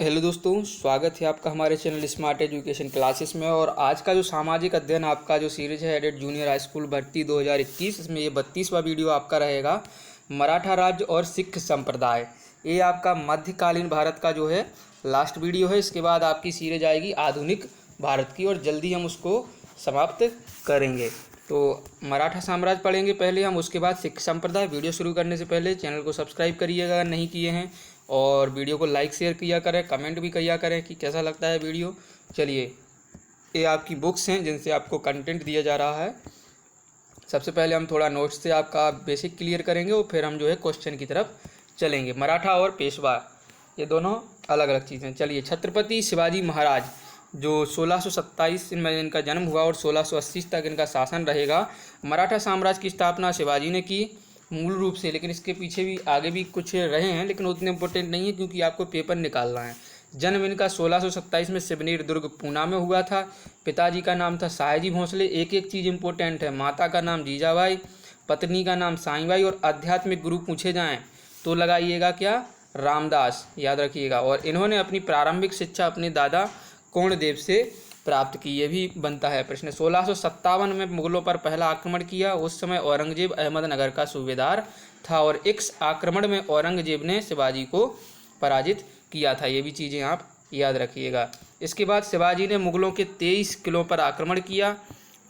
Hello दोस्तों, स्वागत है आपका हमारे चैनल स्मार्ट एजुकेशन क्लासेस में। और आज का जो सामाजिक अध्ययन आपका जो सीरीज है एडेड जूनियर हाई स्कूल भर्ती 2021, इसमें ये 32वां वीडियो आपका रहेगा मराठा राज्य और सिख संप्रदाय। ये आपका मध्यकालीन भारत का जो है लास्ट वीडियो है। इसके बाद आपकी सीरीज आएगी आधुनिक भारत की और जल्दी हम उसको समाप्त करेंगे। तो मराठा साम्राज्य पढ़ेंगे पहले हम, उसके बाद सिख संप्रदाय। वीडियो शुरू करने से पहले चैनल को सब्सक्राइब करिएगा अगर नहीं किए हैं, और वीडियो को लाइक शेयर किया करें, कमेंट भी किया करें कि कैसा लगता है वीडियो। चलिए, ये आपकी बुक्स हैं जिनसे आपको कंटेंट दिया जा रहा है। सबसे पहले हम थोड़ा नोट्स से आपका बेसिक क्लियर करेंगे और फिर हम जो है क्वेश्चन की तरफ चलेंगे। मराठा और पेशवा ये दोनों अलग अलग चीज़ें। चलिए, छत्रपति शिवाजी महाराज जो 1627 में इनका जन्म हुआ और 1680 तक इनका शासन रहेगा। मराठा साम्राज्य की स्थापना शिवाजी ने की मूल रूप से, लेकिन इसके पीछे भी आगे भी कुछ रहे हैं, लेकिन उतने इम्पोर्टेंट नहीं है क्योंकि आपको पेपर निकालना है। जन्म इनका 1627 में सिवनेर दुर्ग पूना में हुआ था। पिताजी का नाम था सयाजी भोसले। एक एक चीज़ इंपॉर्टेंट है। माता का नाम जीजाबाई, पत्नी का नाम साईबाई, और आध्यात्मिक गुरु पूछे जाएं तो लगाइएगा क्या, रामदास, याद रखिएगा। और इन्होंने अपनी प्रारंभिक शिक्षा अपने दादा कोणदेव से प्राप्त की, ये भी बनता है प्रश्न। 1657 में मुगलों पर पहला आक्रमण किया। उस समय औरंगजेब अहमदनगर का सूबेदार था और इस आक्रमण में औरंगजेब ने शिवाजी को पराजित किया था। ये भी चीज़ें आप याद रखिएगा। इसके बाद शिवाजी ने मुगलों के 23 किलों पर आक्रमण किया,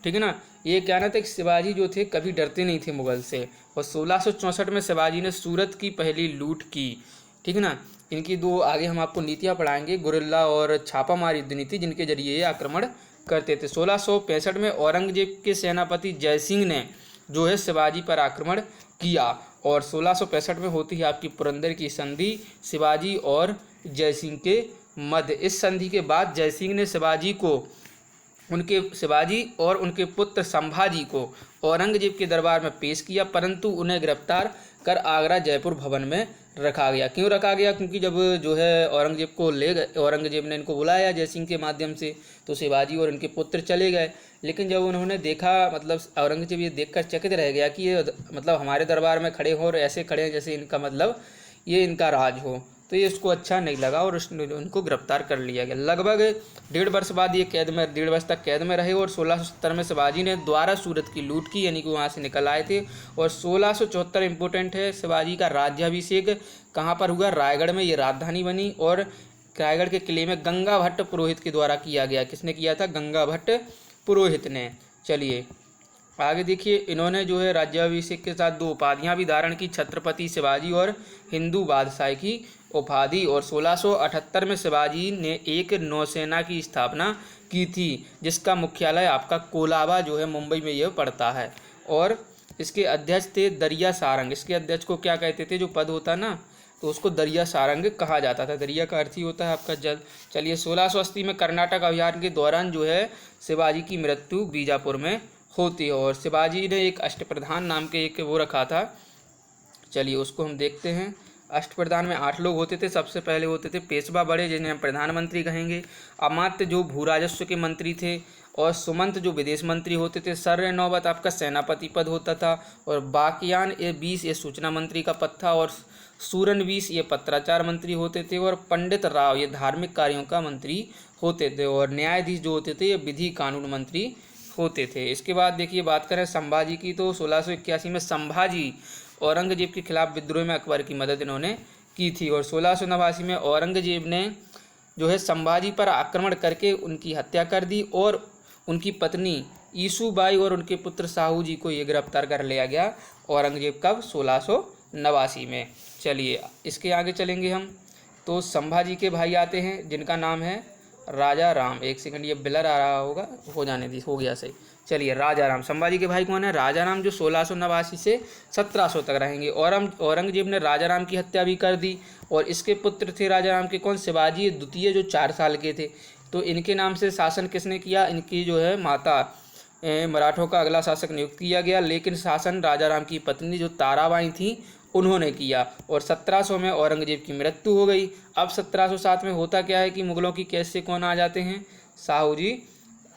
ठीक है ना। ये कहना था कि शिवाजी जो थे कभी डरते नहीं थे मुगल से। और 1664 में शिवाजी ने सूरत की पहली लूट की, ठीक है ना। इनकी दो आगे हम आपको नीतियाँ पढ़ाएंगे, गुरिल्ला और छापामार युद्ध नीति, जिनके जरिए ये आक्रमण करते थे। 1665 में औरंगजेब के सेनापति जयसिंह ने जो है शिवाजी पर आक्रमण किया और 1665 में होती है आपकी पुरंदर की संधि शिवाजी और जयसिंह के मध्य। इस संधि के बाद जयसिंह ने शिवाजी और उनके पुत्र संभाजी को औरंगजेब के दरबार में पेश किया, परंतु उन्हें गिरफ्तार कर आगरा जयपुर भवन में रखा गया। क्यों रखा गया? क्योंकि जब जो है औरंगजेब को ले गए, औरंगजेब ने इनको बुलाया जयसिंह के माध्यम से, तो शिवाजी और इनके पुत्र चले गए। लेकिन जब उन्होंने देखा, मतलब औरंगजेब ये देखकर चकित रह गया कि ये मतलब हमारे दरबार में खड़े हो और ऐसे खड़े हैं जैसे इनका मतलब ये इनका राज हो, तो ये इसको अच्छा नहीं लगा और उसने उनको गिरफ्तार कर लिया गया। लगभग 1.5 वर्ष बाद ये 1.5 वर्ष तक कैद में रहे और 1670 में शिवाजी ने दोबारा सूरत की लूट की, यानी कि वहाँ से निकल आए थे। और 1674 इम्पोर्टेंट है, शिवाजी का राज्याभिषेक कहाँ पर हुआ? रायगढ़ में ये राजधानी बनी और रायगढ़ के किले में गंगा भट्ट पुरोहित के द्वारा किया गया। किसने किया था? गंगा भट्ट पुरोहित ने। चलिए आगे देखिए, इन्होंने जो है राज्याभिषेक के साथ 2 उपाधियाँ भी धारण की, छत्रपति शिवाजी और हिंदू बादशाह की उपाधि। और 1678 में शिवाजी ने एक नौसेना की स्थापना की थी, जिसका मुख्यालय आपका कोलाबा जो है मुंबई में यह पड़ता है। और इसके अध्यक्ष थे दरिया सारंग। इसके अध्यक्ष को क्या कहते थे? जो पद होता ना, तो उसको दरिया सारंग कहा जाता था। दरिया का अर्थ ही होता है आपका जल। चलिए, 1680 में कर्नाटक अभियान के दौरान जो है शिवाजी की मृत्यु बीजापुर में होती है और शिवाजी ने एक अष्टप्रधान नाम के एक वो रखा था। चलिए उसको हम देखते हैं। अष्टप्रधान में 8 लोग होते थे। सबसे पहले होते थे पेशवा बड़े, जिन्हें हम प्रधानमंत्री कहेंगे। अमात्य जो भू राजस्व के मंत्री थे, और सुमंत जो विदेश मंत्री होते थे। सर्य नौबत आपका सेनापति पद होता था। और बाकियान ये 20 ये सूचना मंत्री का पद था। और सूरन 20 ये पत्राचार मंत्री होते थे। और पंडित राव ये धार्मिक कार्यों का मंत्री होते थे। और न्यायाधीश जो होते थे ये विधि कानून मंत्री होते थे। इसके बाद देखिए, बात करें संभाजी की, तो 1681 में संभाजी औरंगजेब के खिलाफ विद्रोह में अकबर की मदद इन्होंने की थी। और 1689 में औरंगजेब ने जो है संभाजी पर आक्रमण करके उनकी हत्या कर दी और उनकी पत्नी ईसूबाई और उनके पुत्र साहू जी को ये गिरफ्तार कर लिया गया। औरंगजेब कब? 1689 में। चलिए इसके आगे चलेंगे हम। तो संभाजी के भाई आते हैं जिनका नाम है राजा राम। एक सेकंड, ये ब्लर आ रहा होगा, हो जाने दी, हो गया सही। चलिए, राजा राम। संभाजी के भाई कौन है? राजा राम, जो 1689 से 1700 तक रहेंगे। औरंगजेब ने राजा राम की हत्या भी कर दी। और इसके पुत्र थे राजा राम के कौन? शिवाजी द्वितीय, जो 4 साल के थे। तो इनके नाम से शासन किसने किया? इनकी जो है माता मराठों का अगला शासक नियुक्त किया गया, लेकिन शासन राजा राम की पत्नी जो ताराबाई थी उन्होंने किया। और 1700 में औरंगजेब की मृत्यु हो गई। अब 1707 में होता क्या है कि मुगलों की कैद से कौन आ जाते हैं? साहू जी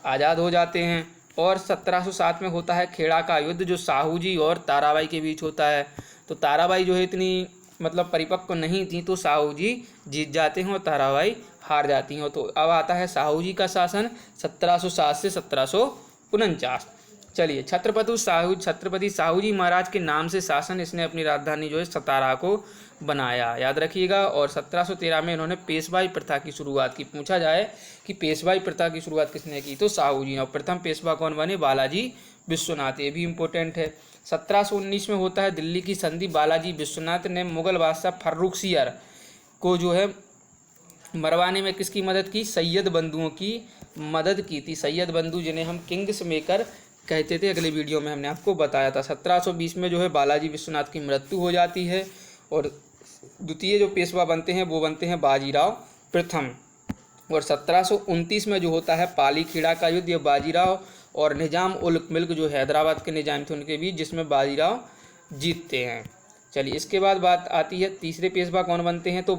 आज़ाद हो जाते हैं। और 1707 में होता है खेड़ा का युद्ध, जो साहू जी और ताराबाई के बीच होता है। तो ताराबाई जो है इतनी मतलब परिपक्व नहीं थी तो साहू जी जीत जाते हैं और ताराबाई हार जाती हैं। तो अब आता है साहू जी का शासन 1707 से 1749। चलिए, छत्रपति साहू जी महाराज के नाम से शासन इसने अपनी राजधानी जो है सतारा को बनाया, याद रखिएगा। और 1713 में इन्होंने पेशवाई प्रथा की शुरुआत की। पूछा जाए कि पेशवाई प्रथा की शुरुआत किसने की, तो साहू जी। और प्रथम पेशवा कौन बने, बालाजी विश्वनाथ, ये भी इम्पोर्टेंट है। 1719 में होता है दिल्ली की संधि। बालाजी विश्वनाथ ने मुगल बादशाह फर्रुखसियर को जो है मरवाने में किसकी मदद की, सैयद बंधुओं की मदद की थी। सैयद बंधु जिन्हें हम किंग्स मेकर कहते थे, अगले वीडियो में हमने आपको बताया था। 1720 में जो है बालाजी विश्वनाथ की मृत्यु हो जाती है और द्वितीय जो पेशवा बनते हैं वो बनते हैं बाजीराव प्रथम। और 1729 में जो होता है पाली खेड़ा का युद्ध, ये बाजीराव और निजाम उल मुल्क जो हैदराबाद के निजाम थे उनके बीच, जिसमें बाजीराव जीतते हैं। चलिए, इसके बाद बात आती है तीसरे पेशवा कौन बनते हैं, तो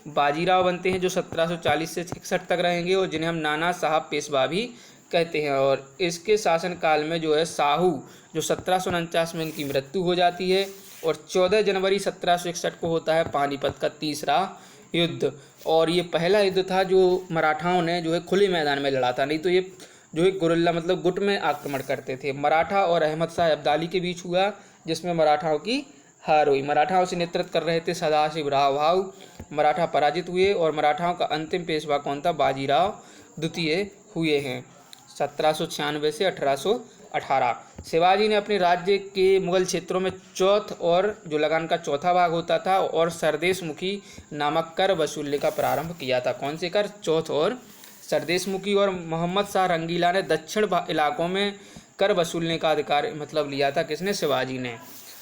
बाजीराव बनते हैं, जो 1740 से 61 तक रहेंगे और जिन्हें हम नाना साहब पेशवा भी कहते हैं। और इसके शासनकाल में जो है साहू जो 1749 में इनकी मृत्यु हो जाती है। और 14 जनवरी 1761 को होता है पानीपत का तीसरा युद्ध। और ये पहला युद्ध था जो मराठाओं ने जो है खुले मैदान में लड़ा था, नहीं तो ये जो है गुरिल्ला मतलब गुट में आक्रमण करते थे। मराठा और अहमद शाह अब्दाली के बीच हुआ, जिसमें मराठाओं की हार हुई। मराठाओं से नेतृत्व कर रहे थे सदाशिव राव भाऊ। मराठा पराजित हुए और मराठाओं का अंतिम पेशवा कौन था, बाजीराव द्वितीय हुए हैं 1796 से 1818। शिवाजी ने अपने राज्य के मुगल क्षेत्रों में चौथ और जो लगान का चौथा भाग होता था और सरदेशमुखी नामक कर वसूलने का प्रारंभ किया था। कौन से कर, चौथ और सरदेशमुखी। और मोहम्मद शाह रंगीला ने दक्षिण इलाकों में कर वसूलने का अधिकार मतलब लिया था, किसने, शिवाजी ने।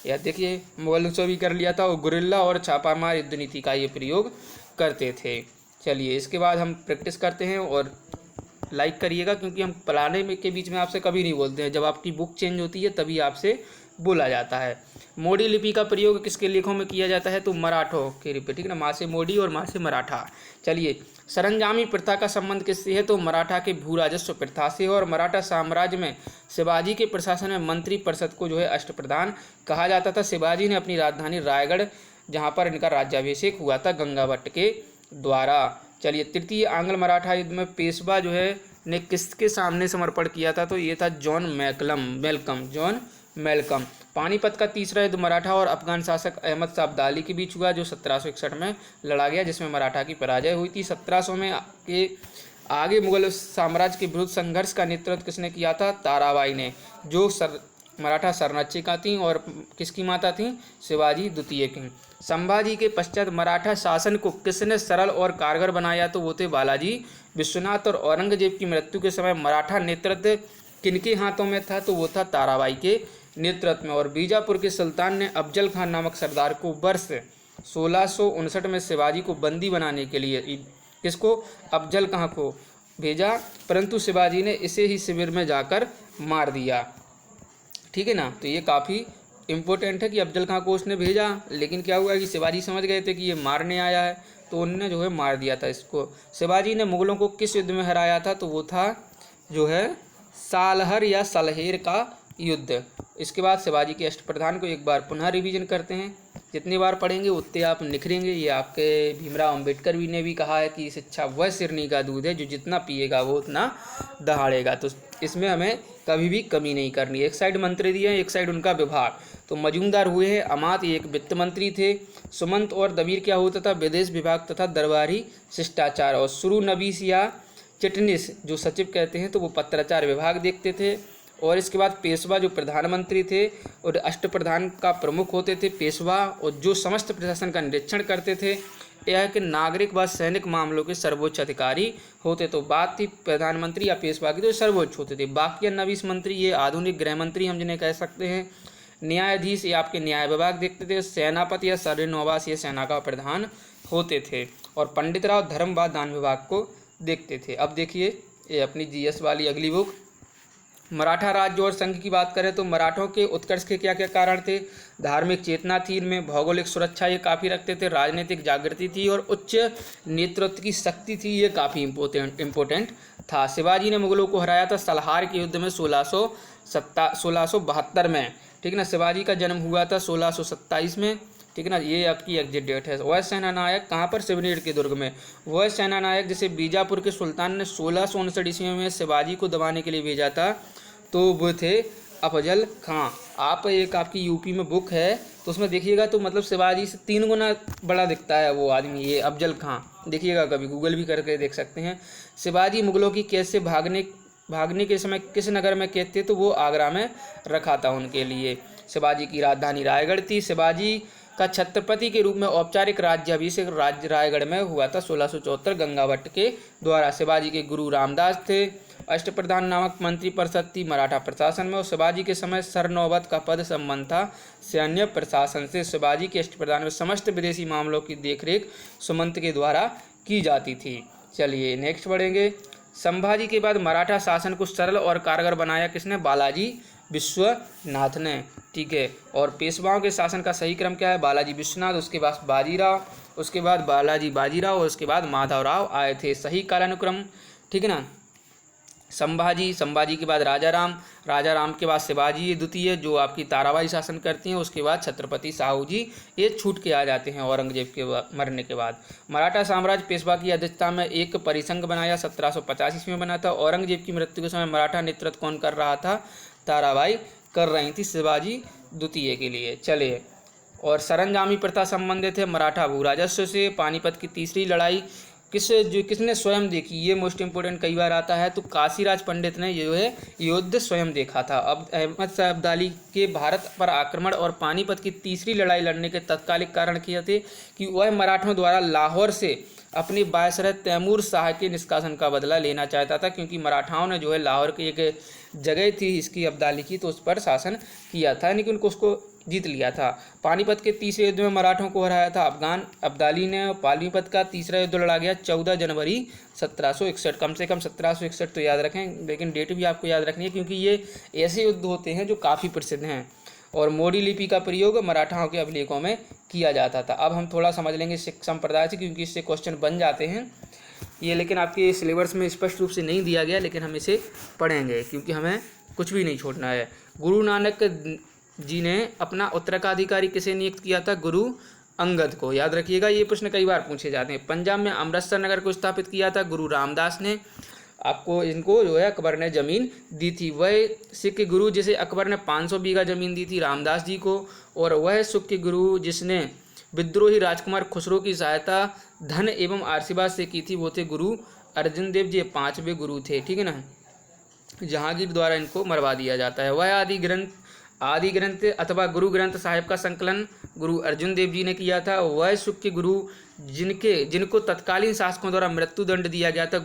यह देखिए, मुगलों से भी कर लिया था और गुरिल्ला और छापामार युद्ध नीति का ये प्रयोग करते थे। चलिए, इसके बाद हम प्रैक्टिस करते हैं और लाइक करिएगा, क्योंकि हम पढ़ाने में के बीच में आपसे कभी नहीं बोलते हैं, जब आपकी बुक चेंज होती है तभी आपसे बोला जाता है। मोडी लिपि का प्रयोग किसके लेखों में किया जाता है, तो मराठों के लिपि, ठीक ना, माँ से मोडी और माँ से मराठा। चलिए, सरंजामी प्रथा का संबंध किससे है, तो मराठा के भू राजस्व प्रथा से। और मराठा साम्राज्य में शिवाजी के प्रशासन में मंत्री परिषद को जो है अष्टप्रधान कहा जाता था। शिवाजी ने अपनी राजधानी रायगढ़, जहाँ पर इनका राज्याभिषेक हुआ था, गंगावट के द्वारा। चलिए, तृतीय आंग्ल मराठा युद्ध में पेशवा जो है ने किसके सामने समर्पण किया था, तो ये था जॉन मेलकम। पानीपत का तीसरा युद्ध मराठा और अफगान शासक अहमद शाह अब्दाली के बीच हुआ, जो 1761 में लड़ा गया, जिसमें मराठा की पराजय हुई थी। 1700 में के आगे मुगल साम्राज्य के विरुद्ध संघर्ष का नेतृत्व किसने किया था, ताराबाई ने, जो मराठा संरक्षिका थीं और किसकी माता थीं, शिवाजी द्वितीय की। संभाजी के पश्चात मराठा शासन को किसने सरल और कारगर बनाया, तो वो थे बालाजी विश्वनाथ। और औरंगजेब की मृत्यु के समय मराठा नेतृत्व किनके हाथों में था, तो वो था ताराबाई के नेतृत्व में। और बीजापुर के सुल्तान ने अफजल खान नामक सरदार को वर्ष 1659 में शिवाजी को बंदी बनाने के लिए किसको, अफजल खां को भेजा, परंतु शिवाजी ने इसे ही शिविर में जाकर मार दिया, ठीक है ना। तो ये काफ़ी इम्पोर्टेंट है कि अफजल खां को उसने भेजा, लेकिन क्या हुआ कि शिवाजी समझ गए थे कि ये मारने आया है, तो उन्होंने जो है मार दिया था इसको। शिवाजी ने मुगलों को किस युद्ध में हराया था, तो वो था जो है सालहर या सलहेर का युद्ध। इसके बाद शिवाजी के अष्टप्रधान को एक बार पुनः रिवीजन करते हैं, जितनी बार पढ़ेंगे उतने आप निखरेंगे। ये आपके भीमराव अंबेडकर भी ने भी कहा है कि शिक्षा वह सिरनी का दूध है, जो जितना पिएगा वो उतना दहाड़ेगा। तो इसमें हमें कभी भी कमी नहीं करनी। एक साइड मंत्री दिए हैं, एक साइड उनका विभाग। तो मजूमदार हुए हैं अमात, ये एक वित्त मंत्री थे। सुमंत और दबीर क्या होता था, विदेश विभाग तथा दरबारी शिष्टाचार। और शुरू नबीस या चिटनिस जो सचिव कहते हैं, तो वो पत्राचार विभाग देखते थे। और इसके बाद पेशवा जो प्रधानमंत्री थे और अष्टप्रधान का प्रमुख होते थे पेशवा, और जो समस्त प्रशासन का निरीक्षण करते थे। यह कि नागरिक व सैनिक मामलों के सर्वोच्च अधिकारी होते। तो बात थी प्रधानमंत्री या पेशवा की, तो सर्वोच्च होते थे। बाकी नवीस मंत्री ये आधुनिक गृह मंत्री हम जिन्हें कह सकते हैं। न्यायाधीश ये आपके न्याय विभाग देखते थे। सेनापति या सरनोवास ये सेना का प्रधान होते थे। और पंडितराव धर्म व दान विभाग को देखते थे। अब देखिए ये अपनी जीएस वाली अगली बुक, मराठा राज्य और संघ की बात करें तो मराठों के उत्कर्ष के क्या क्या कारण थे। धार्मिक चेतना थी इनमें, भौगोलिक सुरक्षा ये काफ़ी रखते थे, राजनीतिक जागृति थी और उच्च नेतृत्व की शक्ति थी, ये काफ़ी इम्पोर्टेंट था। शिवाजी ने मुगलों को हराया था सलहार के युद्ध में 1672 में, ठीक ना। शिवाजी का जन्म हुआ था 1627 में ठीक है ना, ये आपकी एग्जिट डेट है। वह सेनानायक कहाँ पर, शिवनेर के दुर्ग में। वह सेनानायक जैसे बीजापुर के सुल्तान ने 1659 ईस्वी में शिवाजी को दबाने के लिए भेजा था, तो वो थे अफजल खां। आप एक आपकी यूपी में बुक है तो उसमें देखिएगा तो मतलब शिवाजी से 3 गुना बड़ा दिखता है वो आदमी, ये अफजल खां। देखिएगा, कभी गूगल भी करके देख सकते हैं। शिवाजी मुगलों की कैद से भागने के समय किस नगर में कैद थे, तो वो आगरा में रखा था उनके लिए। शिवाजी की राजधानी रायगढ़ थी। शिवाजी का छत्रपति के रूप में औपचारिक राज्याभिषेक रायगढ़ में हुआ था 1674 गंगावट के द्वारा। शिवाजी के गुरु रामदास थे। अष्टप्रधान नामक मंत्री परिषद थी मराठा प्रशासन में, और शिवाजी के समय सरनौबत का पद संबंध था सैन्य प्रशासन से। शिवाजी के अष्टप्रधान में समस्त विदेशी मामलों की देखरेख सुमंत के द्वारा की जाती थी। चलिए नेक्स्ट बढ़ेंगे। संभाजी के बाद मराठा शासन को सरल और कारगर बनाया किसने, बालाजी विश्वनाथ ने। ठीक है, और पेशवाओं के शासन का सही क्रम क्या है, बालाजी विश्वनाथ, उसके बाद बाजीराव, उसके बाद बालाजी बाजीराव, और उसके बाद माधवराव आए थे, सही कालानुक्रम। ठीक है ना। संभाजी के बाद राजाराम के बाद शिवाजी द्वितीय जो आपकी ताराबाई शासन करती हैं, उसके बाद छत्रपति साहू जी ये छूट के आ जाते हैं औरंगजेब के मरने के बाद। मराठा साम्राज्य पेशवा की अध्यक्षता में एक परिसंघ बनाया 1785 ईस्वी में बना था। औरंगजेब की मृत्यु के समय मराठा नेतृत्व कौन कर रहा था, ताराबाई कर रही थी शिवाजी द्वितीय के लिए। चलिए, और सरंजामी प्रथा संबंधित है मराठा भू राजस्व से। पानीपत की तीसरी लड़ाई किसने स्वयं देखी, ये मोस्ट इंपोर्टेंट कई बार आता है, तो काशीराज पंडित ने जो है युद्ध स्वयं देखा था। अब अहमद शाह अब्दाली के भारत पर आक्रमण और पानीपत की तीसरी लड़ाई लड़ने के तत्कालिक कारण किए थे कि वह मराठों द्वारा लाहौर से अपने वायसराय तैमूर शाह के निष्कासन का बदला लेना चाहता था, क्योंकि मराठाओं ने जो है लाहौर की एक जगह थी इसकी अब्दाली की, तो उस पर शासन किया था, यानी कि उनको उसको जीत लिया था। पानीपत के तीसरे युद्ध में मराठों को हराया था अफगान अब्दाली ने। पानीपत का तीसरा युद्ध लड़ा गया 14 जनवरी 1761। कम से कम 1761 तो याद रखें, लेकिन डेट भी आपको याद रखनी है, क्योंकि ये ऐसे युद्ध होते हैं जो काफ़ी प्रसिद्ध हैं। और मोडी लिपि का प्रयोग मराठाओं के अभिलेखों में किया जाता था। अब हम थोड़ा समझ लेंगे सिख संप्रदाय से, क्योंकि इससे क्वेश्चन बन जाते हैं ये, लेकिन आपके सिलेबस में स्पष्ट रूप से नहीं दिया गया, लेकिन हम इसे पढ़ेंगे क्योंकि हमें कुछ भी नहीं छोड़ना है। गुरु नानक जी ने अपना उत्तराधिकारी किसे नियुक्त किया था, गुरु अंगद को। याद रखिएगा, ये प्रश्न कई बार पूछे जाते हैं। पंजाब में अमृतसर नगर को स्थापित किया था गुरु रामदास ने। आपको इनको जो है अकबर ने ज़मीन दी थी। वह सिख के गुरु जिसे अकबर ने 500 बीघा ज़मीन दी थी रामदास जी को, और वह सिख के गुरु जिसने विद्रोही राजकुमार खुसरो की सहायता धन एवं आशीर्वाद से की थी, वो थे गुरु अर्जुन देव जी। 5वें गुरु थे, ठीक है ना। जहांगीर द्वारा इनको मरवा दिया जाता है। वह आदि ग्रंथ अथवा गुरु ग्रंथ साहिब का संकलन गुरु अर्जुन देव जी ने किया था। वह सिख के गुरु जिनको तत्कालीन शासकों द्वारा मृत्यु दंड दिया गया था,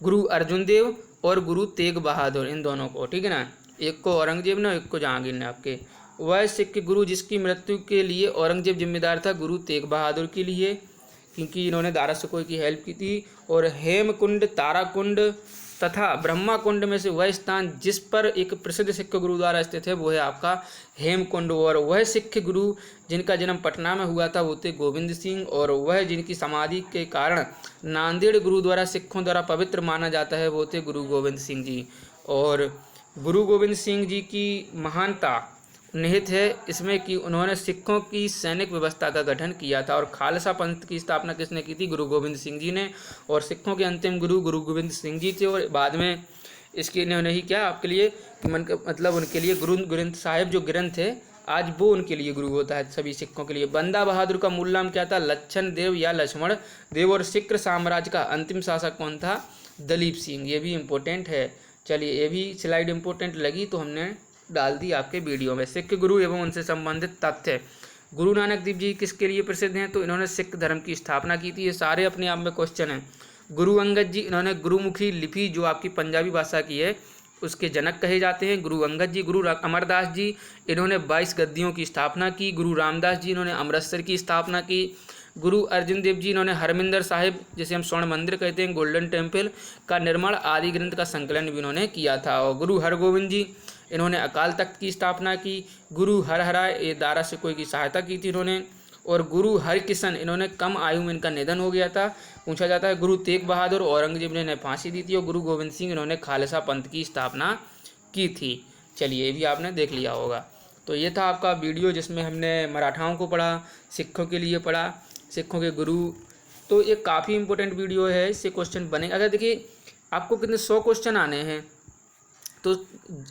गुरु अर्जुन देव और गुरु तेग बहादुर, इन दोनों को, ठीक है ना। एक को औरंगजेब ने, एक को जहांगीर ने आपके। वह सिख के गुरु जिसकी मृत्यु के लिए औरंगजेब जिम्मेदार था, गुरु तेग बहादुर के लिए, क्योंकि इन्होंने दारा सिकोई की हेल्प की थी। और हेमकुंड, ताराकुंड तथा ब्रह्मा कुंड में से वह स्थान जिस पर एक प्रसिद्ध सिख गुरुद्वारा स्थित है वो है आपका हेमकुंड। और वह सिख गुरु जिनका जन्म पटना में हुआ था वो थे गोविंद सिंह, और वह जिनकी समाधि के कारण नांदेड़ गुरुद्वारा सिखों द्वारा पवित्र माना जाता है वो थे गुरु गोविंद सिंह जी। और गुरु गोविंद सिंह जी की महानता निहित है इसमें कि उन्होंने सिखों की सैनिक व्यवस्था का गठन किया था। और खालसा पंथ की स्थापना किसने की थी, गुरु गोविंद सिंह जी ने। और सिखों के अंतिम गुरु गुरु गोविंद सिंह जी थे। और बाद में इसके इन्होंने ही क्या आपके लिए मतलब उनके लिए गुरु ग्रंथ साहिब जो ग्रंथ है आज वो उनके लिए गुरु होता है सभी सिखों के लिए। बंदा बहादुर का मूल नाम क्या था, लक्षण देव या लक्ष्मण देव। और सिख साम्राज्य का अंतिम शासक कौन था, दलीप सिंह। ये भी इम्पोर्टेंट है। चलिए, ये भी स्लाइड इम्पोर्टेंट लगी तो हमने डाल दी आपके वीडियो में। सिख गुरु एवं उनसे संबंधित तथ्य। गुरु नानक देव जी किसके लिए प्रसिद्ध हैं, तो इन्होंने सिख धर्म की स्थापना की थी। ये सारे अपने आप में क्वेश्चन हैं। गुरु अंगद जी, इन्होंने गुरुमुखी लिपि जो आपकी पंजाबी भाषा की है उसके जनक कहे जाते हैं, गुरु अंगद जी। गुरु अमरदास जी, इन्होंने 22 गद्दियों की स्थापना की। गुरु रामदास जी, इन्होंने अमृतसर की स्थापना की। गुरु अर्जुन देव जी, इन्होंने हरमिंदर साहिब जिसे हम स्वर्ण मंदिर कहते हैं, गोल्डन टेम्पल का निर्माण, आदि ग्रंथ का संकलन भी इन्होंने किया था। और गुरु हरगोविंद जी, इन्होंने अकाल तख्त की स्थापना की। गुरु हरहराय, ये दारा सिकोई की सहायता की थी इन्होंने। और गुरु हरकिशन, इन्होंने कम आयु में इनका निधन हो गया था, पूछा जाता है। गुरु तेग बहादुर, औरंगजेब ने इन्हें फांसी दी थी। और गुरु गोविंद सिंह, इन्होंने खालसा पंथ की स्थापना की थी। चलिए, ये भी आपने देख लिया होगा। तो ये था आपका वीडियो जिसमें हमने मराठाओं को पढ़ा, सिखों के लिए पढ़ा, सिखों के गुरु। तो ये काफ़ी इंपॉर्टेंट वीडियो है, इससे क्वेश्चन बने। अगर देखिए आपको कितने 100 क्वेश्चन आने हैं, तो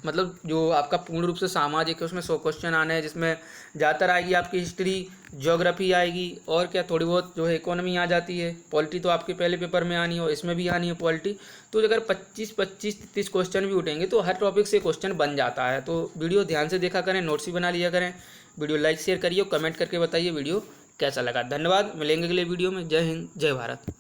मतलब जो आपका पूर्ण रूप से सामाजिक है उसमें 100 क्वेश्चन आने हैं, जिसमें ज़्यादातर आएगी आपकी हिस्ट्री, ज्योग्राफी आएगी, और क्या थोड़ी बहुत जो है इकोनॉमी आ जाती है। पॉलिटी तो आपके पहले पेपर में आनी हो, इसमें भी आनी है पॉलिटी। तो अगर 25-30 क्वेश्चन भी उठेंगे तो हर टॉपिक से क्वेश्चन बन जाता है। तो वीडियो ध्यान से देखा करें, नोट्स भी बना लिया करें। वीडियो लाइक शेयर करिए, कमेंट करके बताइए वीडियो कैसा लगा। धन्यवाद, मिलेंगे अगले वीडियो में। जय हिंद, जय भारत।